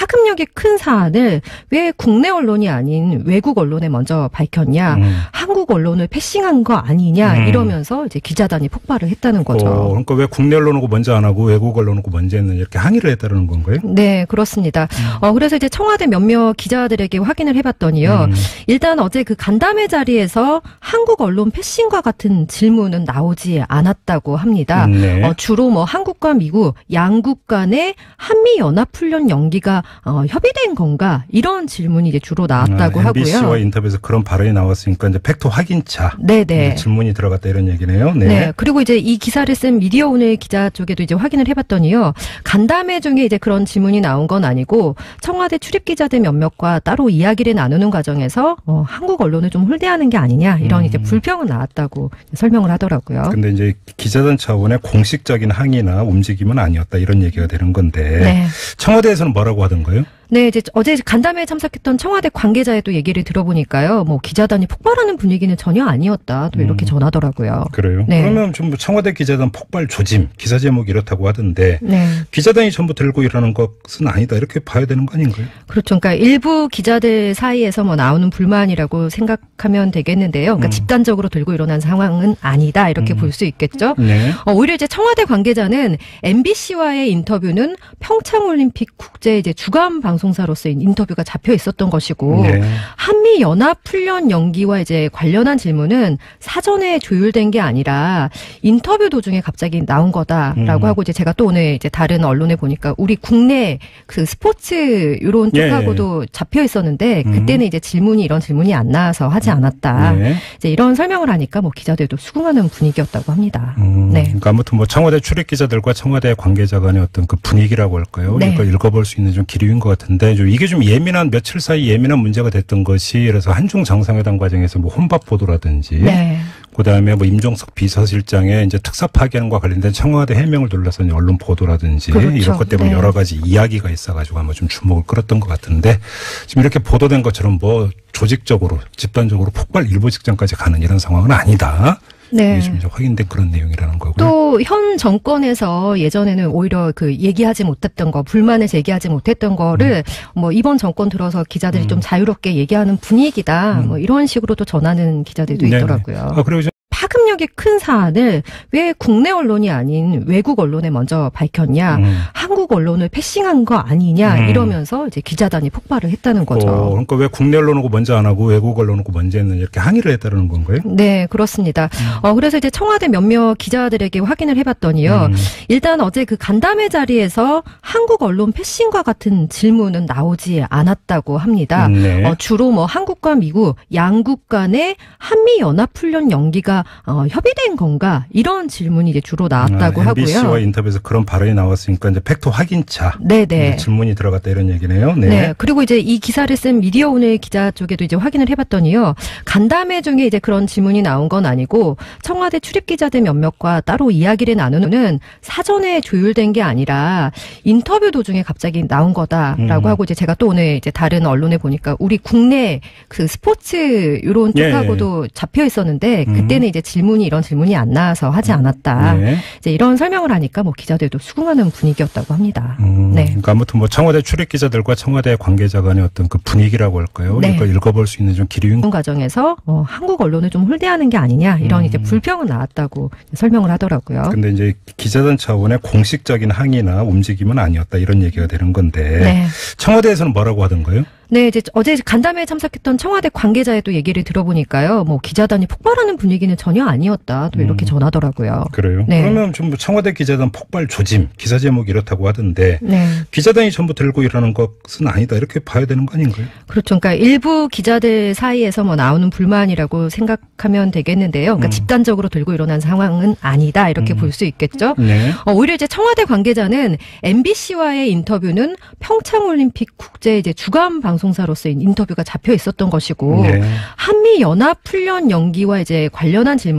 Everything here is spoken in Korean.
파급력이 큰 사안을 왜 국내 언론이 아닌 외국 언론에 먼저 밝혔냐, 한국 언론을 패싱한 거 아니냐 이러면서 이제 기자단이 폭발을 했다는 거죠. 그러니까 왜 국내 언론하고 먼저 안 하고 외국 언론하고 먼저 했느냐 이렇게 항의를 했다는 건가요? 네, 그렇습니다. 그래서 이제 청와대 몇몇 기자들에게 확인을 해봤더니요. 일단 어제 그 간담회 자리에서 한국 언론 패싱과 같은 질문은 나오지 않았다고 합니다. 네. 주로 뭐 한국과 미국 양국 간의 한미 연합훈련 연기가 협의된 건가 이런 질문이 이제 주로 나왔다고 하고요. MBC와 인터뷰에서 그런 발언이 나왔으니까 이제 팩트 확인차 네네. 질문이 들어갔다 이런 얘기네요. 네. 네. 그리고 이제 이 기사를 쓴 미디어오늘 기자 쪽에도 이제 확인을 해봤더니요. 간담회 중에 이제 그런 질문이 나온 건 아니고 청와대 출입 기자들 몇몇과 따로 이야기를 나누는 과정에서 한국 언론을 좀 홀대하는 게 아니냐 이런 이제 불평은 나왔다고 설명을 하더라고요. 근데 이제 기자단 차원의 공식적인 항의나 움직임은 아니었다 이런 얘기가 되는 건데 네. 청와대에서는 뭐라고 하던가요? 네, 이제 어제 간담회에 참석했던 청와대 관계자의 또 얘기를 들어보니까요. 뭐 기자단이 폭발하는 분위기는 전혀 아니었다. 또 이렇게 전하더라고요. 그래요? 네. 그러면 전부 청와대 기자단 폭발 조짐 기사 제목이 이렇다고 하던데 네. 기자단이 전부 들고 일하는 것은 아니다 이렇게 봐야 되는 거 아닌가요? 그렇죠. 그러니까 일부 기자들 사이에서 뭐 나오는 불만이라고 생각하면 되겠는데요. 그러니까 집단적으로 들고 일어난 상황은 아니다 이렇게 볼 수 있겠죠. 네. 오히려 이제 청와대 관계자는 MBC와의 인터뷰는 평창올림픽 국제 이제 주간 방송사로서의 인터뷰가 잡혀 있었던 것이고 네. 한미 연합 훈련 연기와 이제 관련한 질문은 사전에 조율된 게 아니라 인터뷰 도중에 갑자기 나온 거다라고 하고 이제 제가 또 오늘 이제 다른 언론에 보니까 우리 국내 그 스포츠 이런 쪽하고도 잡혀 있었는데 그때는 이제 이런 질문이 안 나와서 하지 않았다. 네. 이제 이런 설명을 하니까 뭐 기자들도 수긍하는 분위기였다고 합니다. 네. 그러니까 아무튼 뭐 청와대 출입 기자들과 청와대 관계자 간의 어떤 그 분위기라고 할까요? 네. 이걸 읽어볼 수 있는 좀 기류인 것 같은데 이게 좀 며칠 사이 예민한 문제가 됐던 것이 그래서 한중 정상회담 과정에서 뭐 혼밥 보도라든지 네. 그다음에 뭐 임종석 비서실장의 이제 특사 파견과 관련된 청와대 해명을 둘러싼 언론 보도라든지 그렇죠. 이런 것 때문에 네. 여러 가지 이야기가 있어가지고 아마 좀 주목을 끌었던 것 같은데 지금 이렇게 보도된 것처럼 뭐 조직적으로 집단적으로 폭발 일보 직전까지 가는 이런 상황은 아니다. 네. 이게 좀 이제 확인된 그런 내용이라는 거고요. 또 현 정권에서 예전에는 오히려 그 얘기하지 못했던 거, 불만을 제기하지 못했던 거를 뭐 이번 정권 들어서 기자들이 좀 자유롭게 얘기하는 분위기다. 뭐 이런 식으로도 전하는 기자들도 네네. 있더라고요. 그리고 이제 파급력이 큰 사안을 왜 국내 언론이 아닌 외국 언론에 먼저 밝혔냐, 한국 언론을 패싱한 거 아니냐 이러면서 이제 기자단이 폭발을 했다는 거죠. 그러니까 왜 국내 언론하고 먼저 안 하고 외국 언론하고 먼저 했느냐 이렇게 항의를 했다는 건가요? 네, 그렇습니다. 그래서 이제 청와대 몇몇 기자들에게 확인을 해봤더니요. 일단 어제 그 간담회 자리에서 한국 언론 패싱과 같은 질문은 나오지 않았다고 합니다. 네. 주로 뭐 한국과 미국 양국 간의 한미 연합훈련 연기가 협의된 건가 이런 질문이 이제 주로 나왔다고 하고요. MBC와 인터뷰에서 그런 발언이 나왔으니까 이제 팩트 확인차 네네. 질문이 들어갔다 이런 얘기네요. 네. 네. 그리고 이제 이 기사를 쓴 미디어오늘 기자 쪽에도 이제 확인을 해봤더니요. 간담회 중에 이제 그런 질문이 나온 건 아니고 청와대 출입 기자들 몇몇과 따로 이야기를 나누는 사전에 조율된 게 아니라 인터뷰 도중에 갑자기 나온 거다라고 하고 이제 제가 또 오늘 이제 다른 언론에 보니까 우리 국내 그 스포츠 이런 쪽하고도 잡혀 있었는데 그때는 이제 이런 질문이 안 나와서 하지 않았다. 네. 이제 이런 설명을 하니까 뭐 기자들도 수긍하는 분위기였다고 합니다. 네. 그러니까 아무튼 뭐 청와대 출입 기자들과 청와대 관계자 간의 어떤 그 분위기라고 할까요? 네. 이걸 읽어볼 수 있는 좀 기류인 이런 과정에서 한국 언론을 좀 홀대하는 게 아니냐 이런 이제 불평은 나왔다고 설명을 하더라고요. 근데 이제 기자단 차원의 공식적인 항의나 움직임은 아니었다 이런 얘기가 되는 건데 네. 청와대에서는 뭐라고 하던가요? 네, 이제 어제 간담회에 참석했던 청와대 관계자의 또 얘기를 들어보니까요. 뭐 기자단이 폭발하는 분위기는 전혀 아니었다. 또 이렇게 전하더라고요. 그래요? 네. 그러면 전부 청와대 기자단 폭발 조짐 기사 제목이 이렇다고 하던데 네. 기자단이 전부 들고 일하는 것은 아니다 이렇게 봐야 되는 거 아닌가요? 그렇죠. 그러니까 일부 기자들 사이에서 뭐 나오는 불만이라고 생각하면 되겠는데요. 그러니까 집단적으로 들고 일어난 상황은 아니다 이렇게 볼 수 있겠죠. 네. 오히려 이제 청와대 관계자는 MBC와의 인터뷰는 평창올림픽 국제 이제 주간 방송사로서의 인터뷰가 잡혀 있었던 것이고 네. 한미 연합 훈련 연기와 이제 관련한 질문